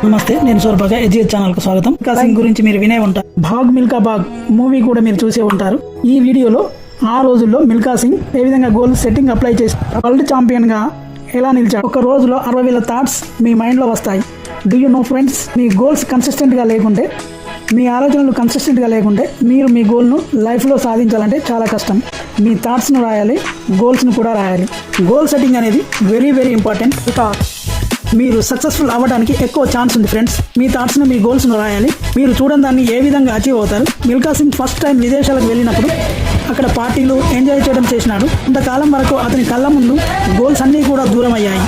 నమస్తే, నేను సూర్యప్రకాష్. ఎజిఎస్ ఛానల్ కు స్వాగతం. మిల్కా సింగ్ గురించి మీరు వినే ఉంటారు. భాగ్ మిల్కా భాగ్ మూవీ కూడా మీరు చూసే ఉంటారు. ఈ వీడియోలో ఆ రోజుల్లో మిల్కా సింగ్ ఏ విధంగా గోల్ సెట్టింగ్ అప్లై చేసి వరల్డ్ ఛాంపియన్ గా ఎలా నిలిచాడు. ఒక రోజులో 60,000 థాట్స్ మీ మైండ్ లో వస్తాయి. Do you know friends, me goals consistent గా లేకుంటే, మీ ఆలోచనలు కన్సిస్టెంట్ గా లేకుంటే మీరు మీ గోల్ను లైఫ్లో సాధించాలంటే చాలా కష్టం. మీ థాట్స్ను రాయాలి, గోల్స్ను కూడా రాయాలి. గోల్ సెట్టింగ్ అనేది వెరీ వెరీ ఇంపార్టెంట్. బికాస్ మీరు సక్సెస్ఫుల్ అవ్వడానికి ఎక్కువ ఛాన్స్ ఉంది ఫ్రెండ్స్. మీ థాట్స్ను, మీ గోల్స్ను రాయాలి. మీరు చూడని దాన్ని ఏ విధంగా అచీవ్ అవుతారు. మిల్కా సింగ్ ఫస్ట్ టైం విదేశాలకు వెళ్ళినప్పుడు అక్కడ పార్టీలు ఎంజాయ్ చేయడం చేసినాడు. ఇంతకాలం వరకు అతని కళ్ళ ముందు గోల్స్ అన్నీ కూడా దూరం అయ్యాయి.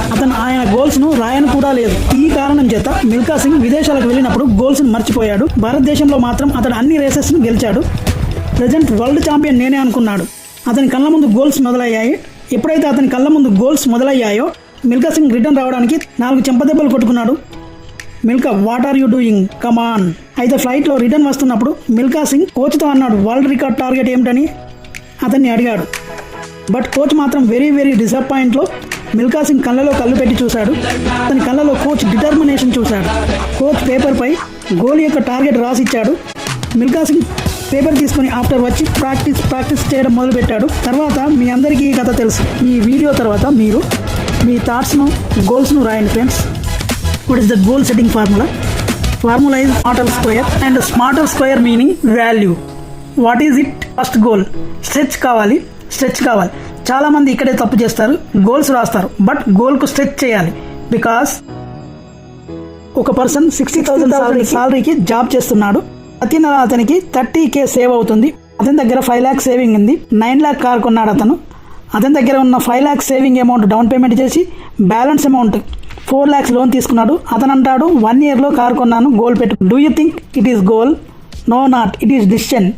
ఆయన గోల్స్ను రాయను కూడా లేదు. ఈ కారణం చేత మిల్కా సింగ్ విదేశాలకు వెళ్ళినప్పుడు గోల్స్ను మర్చిపోయాడు. భారతదేశంలో మాత్రం అతడు అన్ని రేసెస్ను గెలిచాడు. ప్రజెంట్ వరల్డ్ ఛాంపియన్ నేనే అనుకున్నాడు. అతని కళ్ళ ముందు గోల్స్ మొదలయ్యాయి. ఎప్పుడైతే అతని కళ్ళ ముందు గోల్స్ మొదలయ్యాయో మిల్కా సింగ్ రిటర్న్ రావడానికి 4 చెంపదెబ్బలు కొట్టుకున్నాడు. Milkha, what are you doing, come on. అయితే ఫ్లైట్లో రిటర్న్ వస్తున్నప్పుడు మిల్కా సింగ్ కోచ్తో అన్నాడు, వరల్డ్ రికార్డ్ టార్గెట్ ఏమిటని అతన్ని అడిగాడు. బట్ కోచ్ మాత్రం వెరీ వెరీ డిసప్పాయింట్లో మిల్కా సింగ్ కళ్ళలో కళ్ళు పెట్టి చూశాడు. అతని కళ్ళలో కోచ్ డిటర్మినేషన్ చూశాడు. కోచ్ పేపర్పై గోల్ యొక్క టార్గెట్ రాసిచ్చాడు. మిల్కా సింగ్ పేపర్ తీసుకుని ఆఫ్టర్ వచ్చి ప్రాక్టీస్ చేయడం మొదలుపెట్టాడు. తర్వాత మీ అందరికీ ఈ కథ తెలుసు. ఈ వీడియో తర్వాత మీరు మీ థాట్స్ను, గోల్స్ను రాయండి friends. What is the goal setting formula? Formula is smarter square and smarter square meaning value. What is it? First goal stretch కావాలి. చాలా మంది ఇక్కడే తప్పు చేస్తారు. గోల్స్ రాస్తారు, బట్ గోల్కు స్ట్రెచ్ చేయాలి. బికాస్ ఒక పర్సన్ 60,000 సాలరీకి జాబ్ చేస్తున్నాడు. ప్రతి నెల అతనికి 30K సేవ్ అవుతుంది. అతని దగ్గర 5 lakhs సేవింగ్ ఉంది. 9 lakh కార్ కొన్నాడు అతను. అతని దగ్గర ఉన్న 5 lakhs saving amount down payment చేసి బ్యాలెన్స్ అమౌంట్ 4 lakhs లోన్ తీసుకున్నాడు. అతను అంటాడు 1 yearలో కార్ కొన్నాను, గోల్ పెట్టు. Do you think it is goal? No not, it is decision.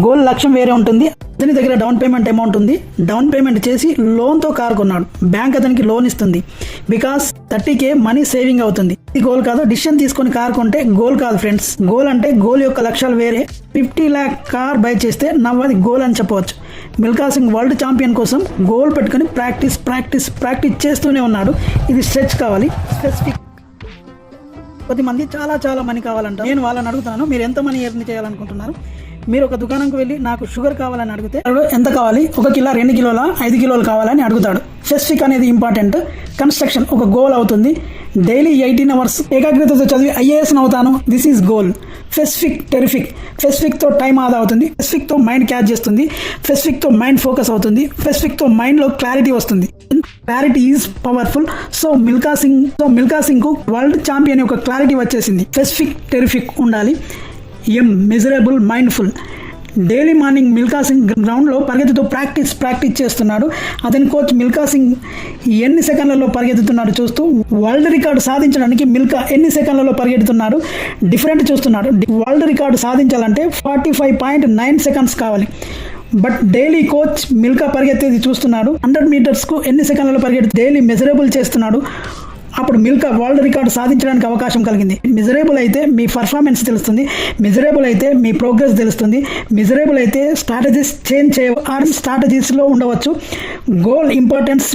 Goal లక్ష్యం వేరే ఉంటుంది. అతని దగ్గర డౌన్ పేమెంట్ అమౌంట్ ఉంది. డౌన్ పేమెంట్ చేసి లోన్తో కార్ కొన్నాడు. బ్యాంక్ అతనికి లోన్ ఇస్తుంది. బికాస్ 30K మనీ సేవింగ్ అవుతుంది. ఇది గోల్ కాదు. డిసిషన్ తీసుకొని కార్ కొంటే గోల్ కాదు ఫ్రెండ్స్. గోల్ అంటే గోల్ యొక్క లక్ష్యాలు వేరే. 50 lakh కార్ బై చేస్తే నవ్వది గోల్ అని చెప్పవచ్చు. మిల్కా సింగ్ వరల్డ్ ఛాంపియన్ కోసం గోల్ పెట్టుకుని ప్రాక్టీస్ చేస్తూనే ఉన్నాడు. ఇది స్ట్రెచ్ కావాలి, స్పెసిఫిక్. కొద్దిమంది చాలా మనీ కావాలంట. నేను వాళ్ళని అడుగుతున్నాను, మీరు ఎంత మనీ ఎర్న్ చేయాలనుకుంటున్నారు? మీరు ఒక దుకాణంకి వెళ్ళి నాకు షుగర్ కావాలని అడిగితే ఎంత కావాలి? 1 కిలో, 2 కిలోల, 5 కిలోలు కావాలని అడుగుతాడు. స్పెసిఫిక్ అనేది ఇంపార్టెంట్. కన్స్ట్రక్షన్ ఒక గోల్ అవుతుంది. డైలీ 18 hours ఏకాగ్రతతో చదివి IAS అవుతాను. This is goal. Specific, terrific. స్పెసిఫిక్తో టైం ఆదా అవుతుంది. స్పెసిఫిక్తో మైండ్ క్యాచ్ చేస్తుంది. స్పెసిఫిక్తో మైండ్ ఫోకస్ అవుతుంది. స్పెసిఫిక్తో మైండ్లో క్లారిటీ వస్తుంది. Clarity is powerful. So Milkha Singh కు వరల్డ్ ఛాంపియన్ యొక్క క్లారిటీ వచ్చేసింది. స్పెసిఫిక్, టెరిఫిక్ ఉండాలి. Measurable, mindful. Daily morning Milkha Singh గ్రౌండ్లో పరిగెత్తుతో ప్రాక్టీస్ చేస్తున్నాడు. అతని కోచ్ మిల్కా సింగ్ ఎన్ని సెకండ్లలో పరిగెత్తుతున్నాడు చూస్తూ వరల్డ్ రికార్డు సాధించడానికి మిల్కా ఎన్ని సెకండ్లలో పరిగెత్తుతున్నాడు డిఫరెంట్ చూస్తున్నాడు. వరల్డ్ రికార్డు సాధించాలంటే 45.9 seconds కావాలి. బట్ డైలీ కోచ్ మిల్కా పరిగెత్తేది చూస్తున్నాడు. 100 meters ఎన్ని సెకండ్లలో పరిగెత్తి డైలీ మెజరబుల్ చేస్తున్నాడు. అప్పుడు మిల్కా వరల్డ్ రికార్డు సాధించడానికి అవకాశం కలిగింది. మిజరబుల్ అయితే మీ పర్ఫార్మెన్స్ తెలుస్తుంది. మిజరబుల్ అయితే మీ ప్రోగ్రెస్ తెలుస్తుంది. మిజరబుల్ అయితే స్ట్రాటజీస్ చేంజ్ స్ట్రాటజీస్లో ఉండవచ్చు. గోల్ ఇంపార్టెన్స్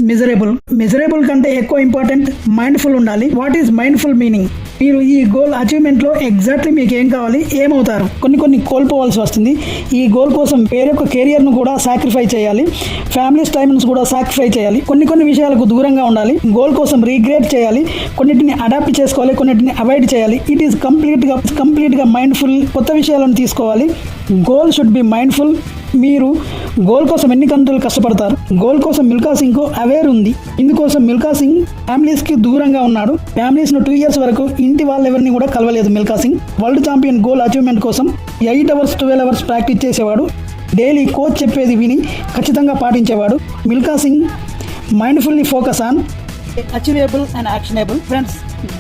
మిజరబుల్ కంటే ఎక్కువ ఇంపార్టెంట్ మైండ్ఫుల్ ఉండాలి. What is mindful meaning? మీరు ఈ గోల్ అచీవ్మెంట్లో ఎగ్జాక్ట్లీ మీకు ఏం కావాలి, ఏమవుతారు? కొన్ని కోల్పోవాల్సి వస్తుంది. ఈ గోల్ కోసం వేరే ఒక కెరియర్ను కూడా సాక్రిఫై చేయాలి. ఫ్యామిలీస్ టైమ్స్ కూడా సాక్రిఫై చేయాలి. కొన్ని విషయాలకు దూరంగా ఉండాలి. గోల్ కోసం రీగ్రేట్ చేయాలి. కొన్నిటిని అడాప్ట్ చేసుకోవాలి, కొన్నిటిని అవాయిడ్ చేయాలి. ఇట్ ఈస్ కంప్లీట్గా మైండ్ఫుల్. కొత్త విషయాలను తీసుకోవాలి. Goal should B mindful. మీరు గోల్ కోసం ఎన్ని గంటలు కష్టపడతారు? గోల్ కోసం మిల్కా సింగ్ కు అవేర్ ఉంది. ఇందుకోసం మిల్కా సింగ్ ఫ్యామిలీస్ కి దూరంగా ఉన్నాడు. ఫ్యామిలీస్ ను 2 years వరకు ఇంటి వాళ్ళెవరిని కూడా కలవలేదు. Milkha Singh world champion goal achievement కోసం 8 hours 12 hours ప్రాక్టీస్ చేసేవాడు. డైలీ కోచ్ చెప్పేది విని ఖచ్చితంగా పాటించేవాడు. Milkha Singh mindfully focus on achievable and actionable. Friends,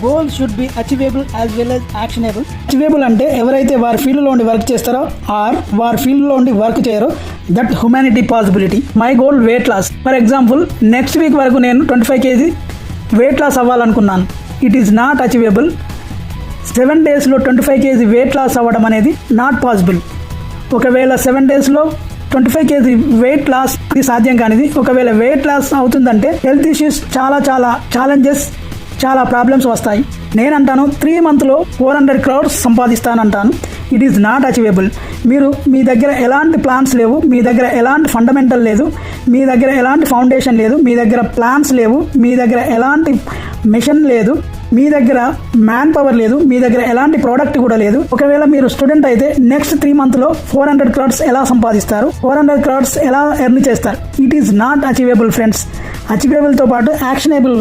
goal should be achievable as well as actionable. Achievable అంటే ఎవరైతే వారి ఫీల్డ్లో ఉండి వర్క్ చేస్తారో ఆర్ వారి ఫీల్డ్లో ఉండి వర్క్ చేయరో that humanity possibility. My goal weight loss. For example, next week వరకు నేను 25 kg వెయిట్ లాస్ అవ్వాలనుకున్నాను. It is not achievable. 7 daysలో 25 kg వెయిట్ లాస్ అవ్వడం అనేది నాట్ పాసిబుల్. ఒకవేళ 7 daysలో 25 kg వెయిట్ లాస్ ఇది సాధ్యం కానిది. ఒకవేళ వెయిట్ లాస్ అవుతుందంటే హెల్త్ ఇష్యూస్ చాలా ఛాలెంజెస్ చాలా ప్రాబ్లమ్స్ వస్తాయి. నేనంటాను 3 monthsలో 400 crores సంపాదిస్తానంటాను. It is not achievable. మీ దగ్గర ఎలాంటి ప్లాన్స్ లేవు, మీ దగ్గర ఎలాంటి ఫండమెంటల్ లేదు, మీ దగ్గర ఎలాంటి ఫౌండేషన్ లేదు, మీ దగ్గర ప్లాన్స్ లేవు, మీ దగ్గర ఎలాంటి మిషన్ లేదు, మీ దగ్గర మ్యాన్ పవర్ లేదు, మీ దగ్గర ఎలాంటి ప్రోడక్ట్ కూడా లేదు. ఒకవేళ మీరు స్టూడెంట్ అయితే నెక్స్ట్ 3 monthsలో 400 crores ఎలా సంపాదిస్తారు, 400 crores ఎలా ఎర్న్ చేస్తారు? It is not achievable friends. అచీవబుల్తో పాటు యాక్షనబుల్.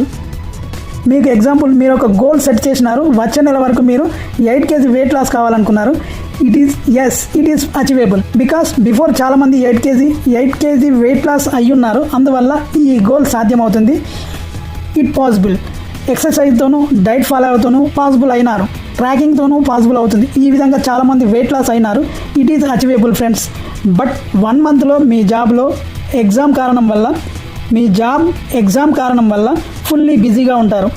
మీకు ఎగ్జాంపుల్, మీరు ఒక గోల్ సెట్ చేసినారు, వచ్చే నెల వరకు మీరు 8 kg వెయిట్ లాస్ కావాలనుకున్నారు. It is achievable. Because before చాలామంది 8 kg వెయిట్ లాస్ అయ్యున్నారు. అందువల్ల ఈ గోల్ సాధ్యమవుతుంది. It possible. ఎక్సర్సైజ్తోనూ డైట్ ఫాలో అవుతూనూ పాసిబుల్ అయినారు, ట్రాకింగ్తోనూ పాసిబుల్ అవుతుంది. ఈ విధంగా చాలామంది వెయిట్ లాస్ అయినారు. It is achievable friends. But 1 monthలో మీ జాబ్లో ఎగ్జామ్ కారణం వల్ల ఫుల్లీ బిజీగా ఉంటారు.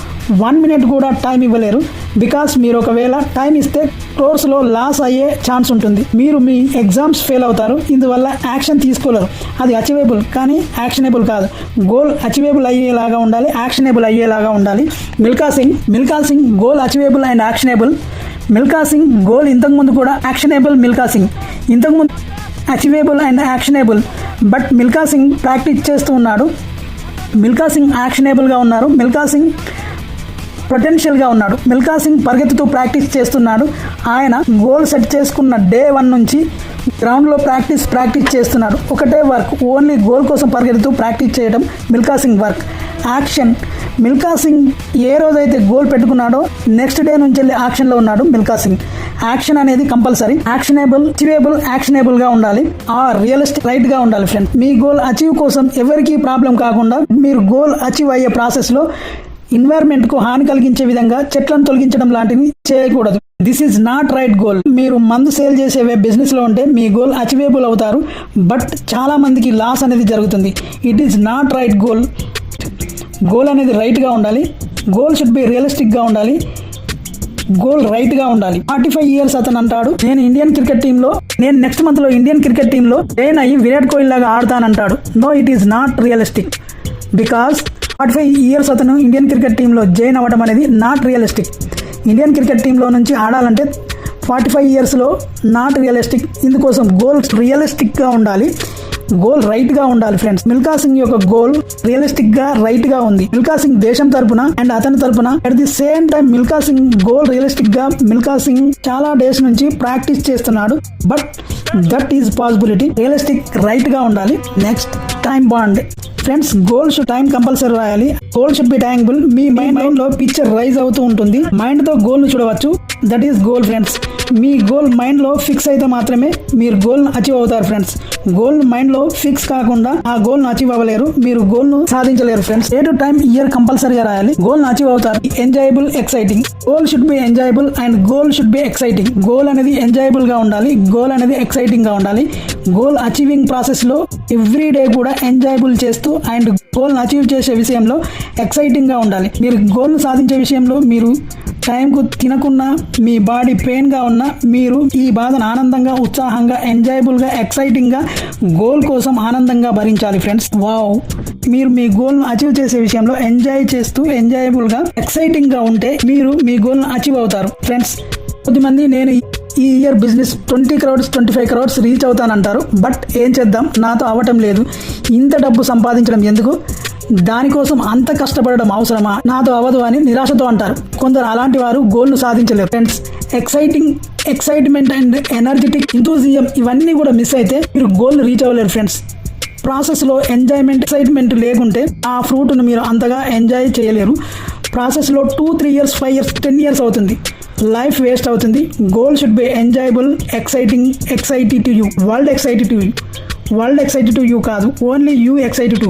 1 minute కూడా టైం ఇవ్వలేరు. బికాస్ మీరు ఒకవేళ టైం ఇస్తే కోర్సులో లాస్ అయ్యే ఛాన్స్ ఉంటుంది. మీరు మీ ఎగ్జామ్స్ ఫెయిల్ అవుతారు. ఇందువల్ల యాక్షన్ తీసుకోలేరు. అది అచీవబుల్ కానీ యాక్షనబుల్ కాదు. గోల్ అచీవబుల్ అయ్యేలాగా ఉండాలి, యాక్షనబుల్ అయ్యేలాగా ఉండాలి. Milkha Singh goal achievable and actionable. Milkha Singh goal ఇంతకుముందు కూడా యాక్షనబుల్. మిల్కా సింగ్ ఇంతకుముందు achievable and actionable. But Milkha Singh practice చేస్తూ ఉన్నాడు. మిల్కా సింగ్ యాక్షనబుల్గా ఉన్నారు. మిల్కా సింగ్ పొటెన్షియల్గా ఉన్నాడు. మిల్కా సింగ్ పరిగెత్తుతూ ప్రాక్టీస్ చేస్తున్నాడు. ఆయన గోల్ సెట్ చేసుకున్న డే 1 నుంచి గ్రౌండ్లో ప్రాక్టీస్ చేస్తున్నాడు. ఒకటే వర్క్, ఓన్లీ గోల్ కోసం పరిగెడుతూ ప్రాక్టీస్ చేయడం మిల్కా సింగ్ వర్క్. యాక్షన్. మిల్కా సింగ్ ఏ రోజైతే గోల్ పెట్టుకున్నాడో నెక్స్ట్ డే నుంచి వెళ్ళి యాక్షన్లో ఉన్నాడు మిల్కా సింగ్. యాక్షన్ అనేది కంపల్సరీ. యాక్షనబుల్గా ఉండాలి, రియలిస్టిక్ రైట్గా ఉండాలి ఫ్రెండ్స్. మీ గోల్ అచీవ్ కోసం ఎవరికీ ప్రాబ్లం కాకుండా మీరు గోల్ అచీవ్ అయ్యే ప్రాసెస్లో ఎన్వైర్న్మెంట్కు హాని కలిగించే విధంగా చెట్లను తొలగించడం లాంటివి చేయకూడదు. This is not right goal. మీరు మందు సేల్ చేసే బిజినెస్లో ఉంటే మీ గోల్ అచీవబుల్ అవుతారు. బట్ చాలా మందికి లాస్ అనేది జరుగుతుంది. It is not right goal. Goal అనేది రైట్గా ఉండాలి. గోల్ షుడ్ బి రియలిస్టిక్గా ఉండాలి. గోల్ రైట్గా ఉండాలి. 45 years అతను అంటాడు, నేను నెక్స్ట్ మంత్లో ఇండియన్ క్రికెట్ టీంలో జాయిన్ అయ్యి విరాట్ కోహ్లీ లాగా ఆడతానంటాడు. No, it is not realistic. Because 45 years అతను ఇండియన్ క్రికెట్ టీంలో జాయిన్ అవ్వడం అనేది నాట్ రియలిస్టిక్. ఇండియన్ క్రికెట్ టీంలో నుంచి ఆడాలంటే 45 yearsలో నాట్ రియలిస్టిక్. ఇందుకోసం గోల్ రియలిస్టిక్గా ఉండాలి, గోల్ రైట్గా ఉండాలి ఫ్రెండ్స్. మిల్కా సింగ్ యొక్క గోల్ రియలిస్టిక్గా రైట్గా ఉంది. మిల్కా సింగ్ దేశం తరపున అండ్ అతని తరపున at the same time Milkha Singh goal రియలిస్టిక్గా మిల్కా సింగ్ చాలా డేస్ నుంచి ప్రాక్టీస్ చేస్తున్నాడు. But that is possibility. Realistic రైట్గా ఉండాలి. Next, time bound friends. Goal should time compulsory రాయాలి. Goal should be timeable. మీ మైండ్ లో పిక్చర్ రైజ్ అవుతూ ఉంటుంది. మైండ్ తో గోల్ ను చూడవచ్చు. That is goal friends. మీ గోల్ మైండ్ లో ఫిక్స్ అయితే మాత్రమే మీరు గోల్ ను అచీవ్ అవుతారు ఫ్రెండ్స్. గోల్ మైండ్ లో ఫిక్స్ కాకుండా ఆ గోల్ ను అచీవ్ అవ్వలేరు, మీరు గోల్ ను సాధించలేరు friends. Day to time year కంపల్సరీగా రాయాలి. గోల్ ను అచీవ్ అవుతారు. Enjoyable, exciting. Goal should be enjoyable and goal should be exciting. Goal అనేది ఎంజాయబుల్ గా ఉండాలి, గోల్ అనేది ఎక్సైటింగ్ గా ఉండాలి. గోల్ అచీవింగ్ ప్రాసెస్ లో ఎవ్రీ డే కూడా ఎంజాయబుల్ చేస్తూ అండ్ గోల్ అచీవ్ చేసే విషయంలో ఎక్సైటింగ్ గా ఉండాలి. మీరు గోల్ సాధించే విషయంలో మీరు టైంకు తినకున్నా, మీ బాడీ పెయిన్ గా ఉన్నా, మీరు ఈ బాధను ఆనందంగా, ఉత్సాహంగా, ఎంజాయబుల్ గా, ఎక్సైటింగ్ గా గోల్ కోసం ఆనందంగా భరించాలి ఫ్రెండ్స్. వావ్, మీరు మీ గోల్ ను అచీవ్ చేసే విషయంలో ఎంజాయ్ చేస్తూ, ఎంజాయబుల్ గా, ఎక్సైటింగ్ గా ఉంటే మీరు మీ గోల్ ను అచీవ్ అవుతారు ఫ్రెండ్స్. కొద్దిమంది నేను ఈ year business 20 crores 25 crores reach అవుతానంటారు. బట్ ఏం చేద్దాం, నాతో అవ్వటం లేదు. ఇంత డబ్బు సంపాదించడం ఎందుకు, దానికోసం అంత కష్టపడడం అవసరమా, నాతో అవ్వదు అని నిరాశతో అంటారు. కొందరు అలాంటి వారు గోల్ను సాధించలేరు ఫ్రెండ్స్. ఎక్సైట్మెంట్ అండ్ ఎనర్జెటిక్, ఎంతూజియం ఇవన్నీ కూడా మిస్ అయితే మీరు గోల్ను రీచ్ అవ్వలేరు ఫ్రెండ్స్. ప్రాసెస్లో ఎంజాయ్మెంట్, ఎక్సైట్మెంట్ లేకుంటే ఆ ఫ్రూట్ను మీరు అంతగా ఎంజాయ్ చేయలేరు. ప్రాసెస్లో 2, 3 years, 5 years, 10 years అవుతుంది. లైఫ్ వేస్ట్ అవుతుంది. Goal should be enjoyable, excited to you. World excited to you కాదు, ఓన్లీ యూ ఎక్సైటెడ్ టు.